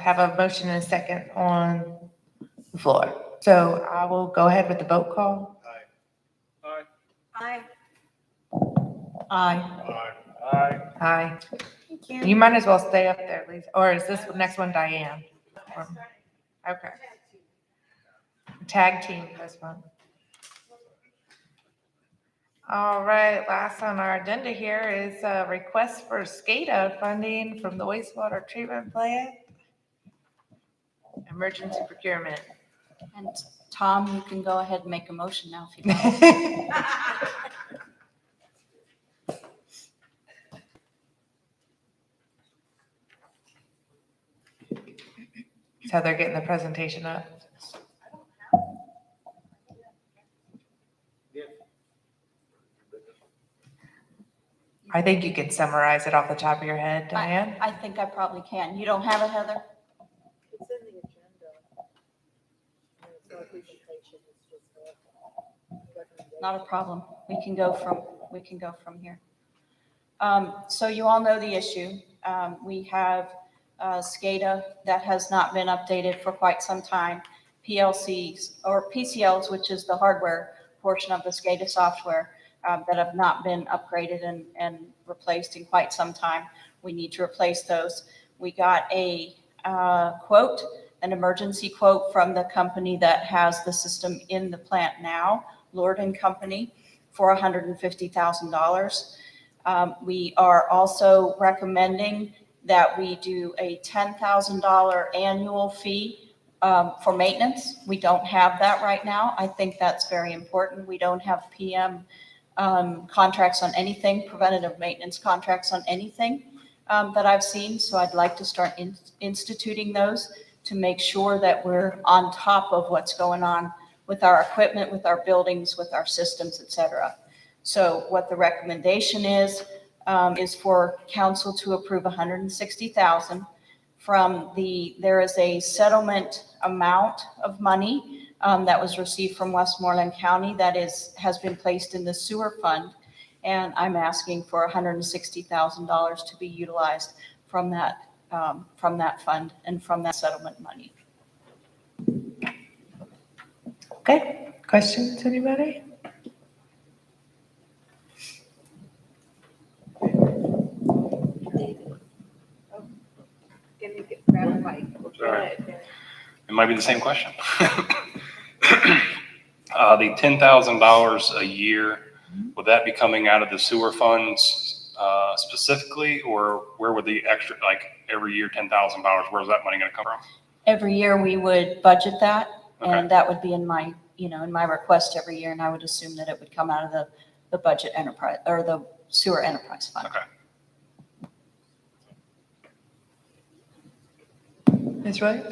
have a motion and a second on the floor. So I will go ahead with the vote call. Aye. Aye. Aye. Aye. Aye. Thank you. You might as well stay up there, Lisa. Or is this next one Diane? Okay. Tag team this one. All right, last on our agenda here is a request for SCADA funding from the wastewater treatment plant. Emergency procurement. And Tom, you can go ahead and make a motion now if you'd like. So they're getting the presentation up. I think you can summarize it off the top of your head, Diane. I think I probably can. You don't have it, Heather? It's in the agenda. And it's not a presentation, it's just a recommendation. Not a problem. We can go from here. So you all know the issue. We have SCADA that has not been updated for quite some time. PLCs or PCLs, which is the hardware portion of the SCADA software, that have not been upgraded and replaced in quite some time. We need to replace those. We got a quote, an emergency quote from the company that has the system in the plant now, Lord & Company, for $150,000. We are also recommending that we do a $10,000 annual fee for maintenance. We don't have that right now. I think that's very important. We don't have PM contracts on anything, preventative maintenance contracts on anything that I've seen. So I'd like to start instituting those to make sure that we're on top of what's going on with our equipment, with our buildings, with our systems, et cetera. So what the recommendation is for council to approve $160,000 from there is a settlement amount of money that was received from Westmoreland County that has been placed in the sewer fund. And I'm asking for $160,000 to be utilized from that fund and from that settlement money. Okay, questions, anybody? Can you grab a mic? Sorry. It might be the same question. The $10,000 a year, would that be coming out of the sewer funds specifically, or where would the extra, like every year, $10,000, where's that money going to come from? Every year we would budget that, Okay. and that would be in my request every year, and I would assume that it would come out of the budget enterprise or the sewer enterprise fund. Okay. Ms. Roy?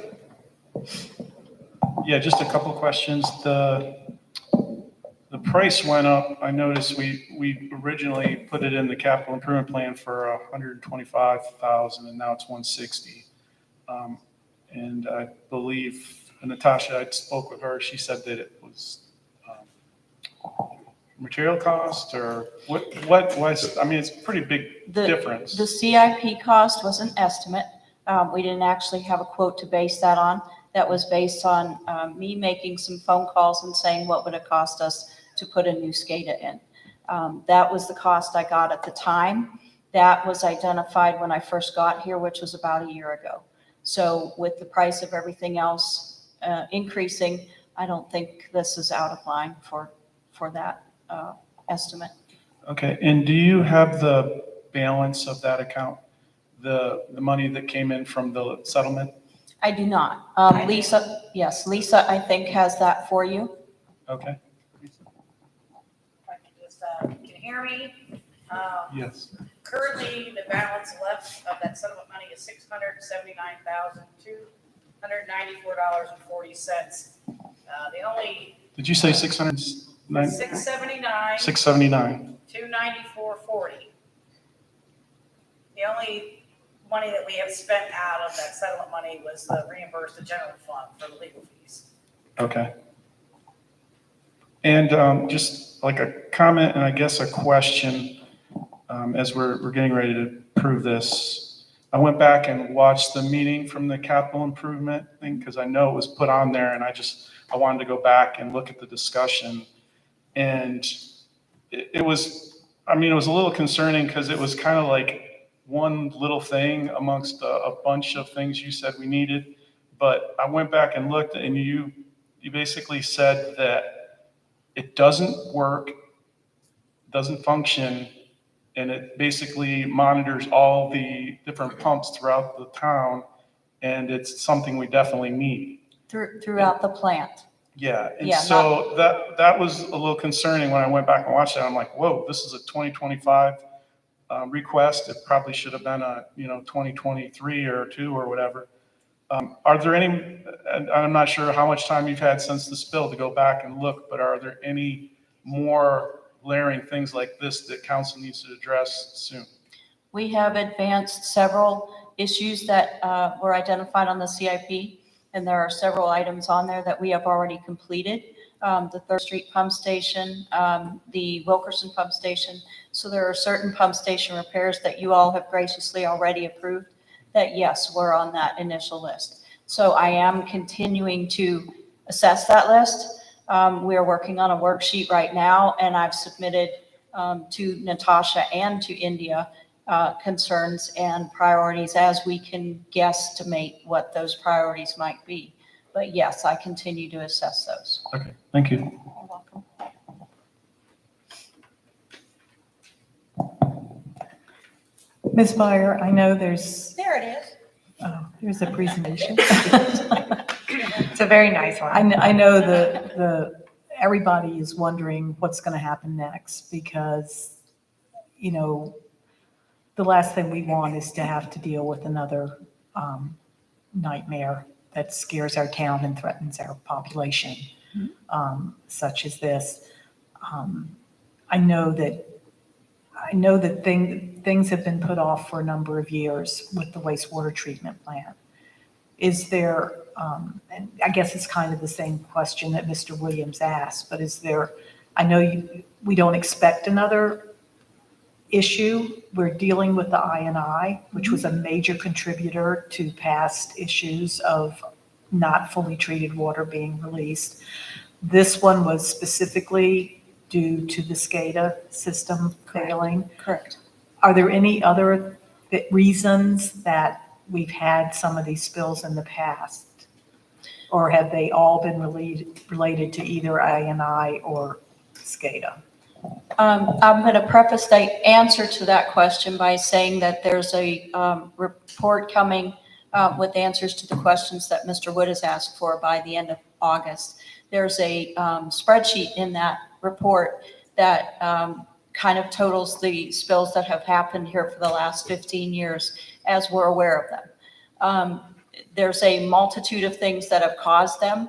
Yeah, just a couple of questions. The price went up. I noticed we originally put it in the capital improvement plan for $125,000 and now it's $160,000. And I believe Natasha, I spoke with her, she said that it was material cost or what was, I mean, it's a pretty big difference. The CIP cost was an estimate. We didn't actually have a quote to base that on. That was based on me making some phone calls and saying what would it cost us to put a new SCADA in. That was the cost I got at the time. That was identified when I first got here, which was about a year ago. So with the price of everything else increasing, I don't think this is out of line for that estimate. Okay, and do you have the balance of that account? The money that came in from the settlement? I do not. Lisa, yes, Lisa, I think has that for you. Okay, I can just, can you hear me? yes. Currently, the balance left of that settlement money is $679,294.40. The only Did you say 609? 679, 679. 294.40. The only money that we have spent out of that settlement money was reimburse the general fund for the legal fees. Okay. And just like a comment and I guess a question, as we're getting ready to approve this, I went back and watched the meeting from the capital improvement thing because I know it was put on there and I wanted to go back and look at the discussion. And it was, I mean, it was a little concerning because it was kind of like one little thing amongst a bunch of things you said we needed. But I went back and looked and you basically said that it doesn't work, doesn't function, and it basically monitors all the different pumps throughout the town, and it's something we definitely need. Throughout the plant. Yeah, and Yeah, so that was a little concerning when I went back and watched it. I'm like, whoa, this is a 2025 request. It probably should have been a 2023 or 2 or whatever. Are there any? And I'm not sure how much time you've had since the spill to go back and look, but are there any more glaring things like this that council needs to address soon? We have advanced several issues that were identified on the CIP, and there are several items on there that we have already completed. The Third Street Pump Station, the Wilkerson Pump Station. So there are certain pump station repairs that you all have graciously already approved that, yes, were on that initial list. So I am continuing to assess that list. We are working on a worksheet right now, and I've submitted to Natasha and to India concerns and priorities as we can guesstimate what those priorities might be. But yes, I continue to assess those. Okay, thank you. You're welcome. Ms. Byer, I know there's a presentation. It's a very nice one. I know everybody is wondering what's going to happen next because, the last thing we want is to have to deal with another nightmare that scares our town and threatens our population, such as this. I know that things have been put off for a number of years with the wastewater treatment plant. Is there, and I guess it's kind of the same question that Mr. Williams asked, but is there, I know we don't expect another issue. We're dealing with the I&I, which was a major contributor to past issues of not fully treated water being released. This one was specifically due to the SCADA system failing. Correct. Are there any other reasons that we've had some of these spills in the past? Or have they all been related to either I&I or SCADA? I'm going to preface the answer to that question by saying that there's a report coming with answers to the questions that Mr. Wood has asked for by the end of August. There's a spreadsheet in that report that kind of totals the spills that have happened here for the last 15 years, as we're aware of them. There's a multitude of things that have caused them.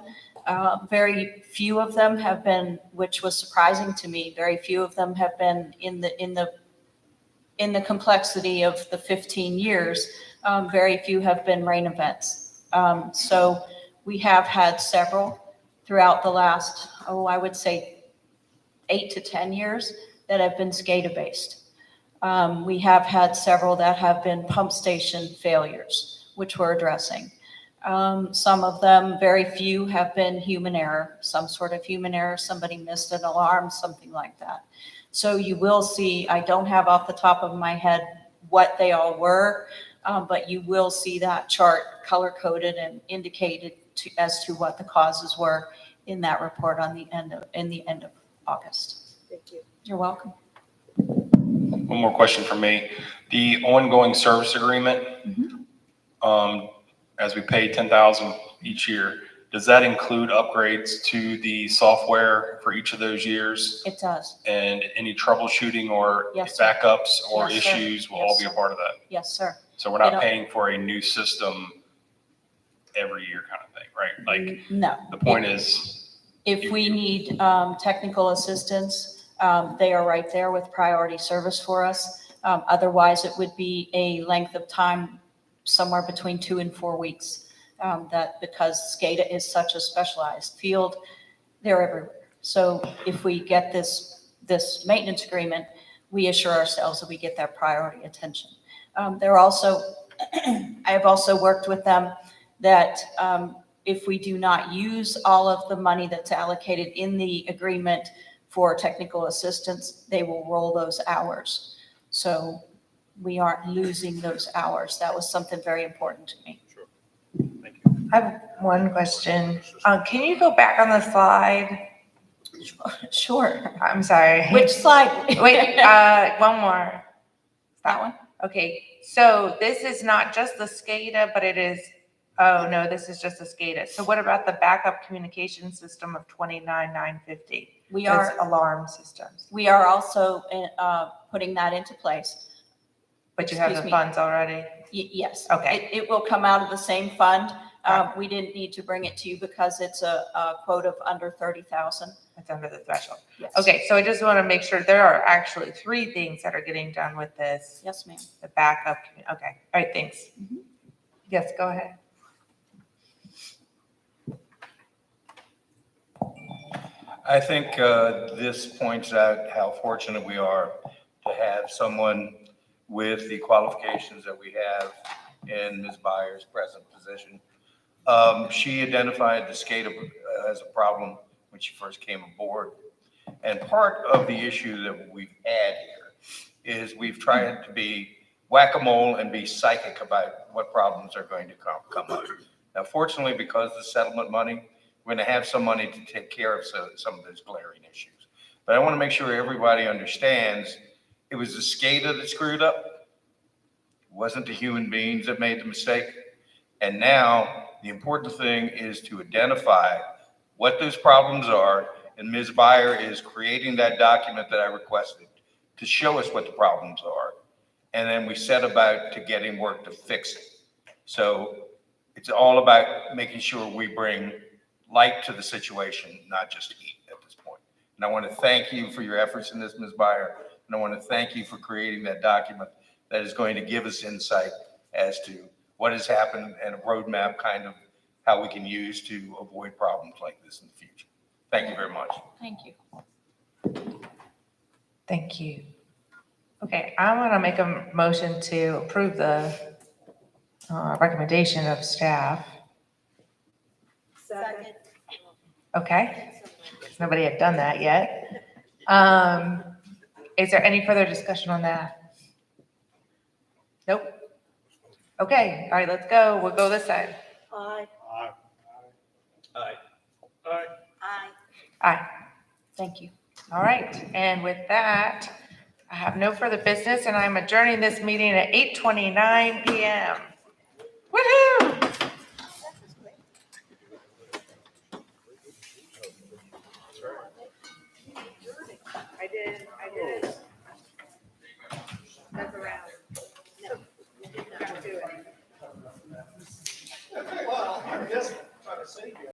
Very few of them have been, which was surprising to me, very few of them have been in the complexity of the 15 years. Very few have been rain events. So we have had several throughout the last, I would say 8 to 10 years that have been SCADA based. We have had several that have been pump station failures, which we're addressing. Some of them, very few, have been human error, some sort of human error, somebody missed an alarm, something like that. So you will see, I don't have off the top of my head what they all were, but you will see that chart color-coded and indicated as to what the causes were in that report in the end of August. Thank you. You're welcome. One more question from me. The ongoing service agreement, as we pay $10,000 each year, does that include upgrades to the software for each of those years? It does. And any troubleshooting or Yes, sir. backups or Yes, sir. issues will Yes, all be a sir. part of that? Yes, sir. So we're They not don't- paying for a new system every year kind of thing, right? Like, No. the point is, If we need technical assistance, they are right there with priority service for us. Otherwise, it would be a length of time somewhere between 2 and 4 weeks. That because SCADA is such a specialized field, they're everywhere. So if we get this maintenance agreement, we assure ourselves that we get that priority attention. There are also I have also worked with them that if we do not use all of the money that's allocated in the agreement for technical assistance, they will roll those hours. So we aren't losing those hours. That was something very important to me. Thank you. I have one question. Can you go back on the slide? Sure. I'm sorry. Which slide? Wait, one more. That one? Okay, so this is not just the SCADA, but it is, oh no, this is just the SCADA. So what about the backup communication system of 29,950? We Those are, alarm systems, we are also putting that into place. but you have the Excuse me. funds already? Yes. Okay. It will come out of the same fund. We didn't need to bring it to you because it's a quote of under 30,000. It's under the threshold. Yes. Okay, so I just want to make sure there are actually 3 things that are getting done with this. Yes, ma'am. The backup, okay, all right, thanks. Mhm. Yes, go ahead. I think this points out how fortunate we are to have someone with the qualifications that we have in Ms. Byers' present position. She identified the SCADA as a problem when she first came aboard. And part of the issue that we've had here is we've tried to be whack-a-mole and be psychic about what problems are going to come up. Now, fortunately, because of the settlement money, we're going to have some money to take care of some of those glaring issues. But I want to make sure everybody understands it was the SCADA that screwed up. It wasn't the human beings that made the mistake. And now the important thing is to identify what those problems are. And Ms. Byer is creating that document that I requested to show us what the problems are. And then we set about to getting work to fix it. So it's all about making sure we bring light to the situation, not just heat at this point. And I want to thank you for your efforts in this, Ms. Byer. And I want to thank you for creating that document that is going to give us insight as to what has happened and a roadmap kind of how we can use to avoid problems like this in the future. Thank you very much. Thank you. Thank you. Okay, I want to make a motion to approve the recommendation of staff. Second. Okay, because nobody had done that yet. Is there any further discussion on that? Nope. Okay, all right, let's go. We'll go this side. Aye. Aye. Aye. Thank you. All right, and with that, I have no further business, and I'm adjourning this meeting at 8:29 PM. Woo-hoo! I did. That's around. No, you did not do it. Well, I guess, trying to save you.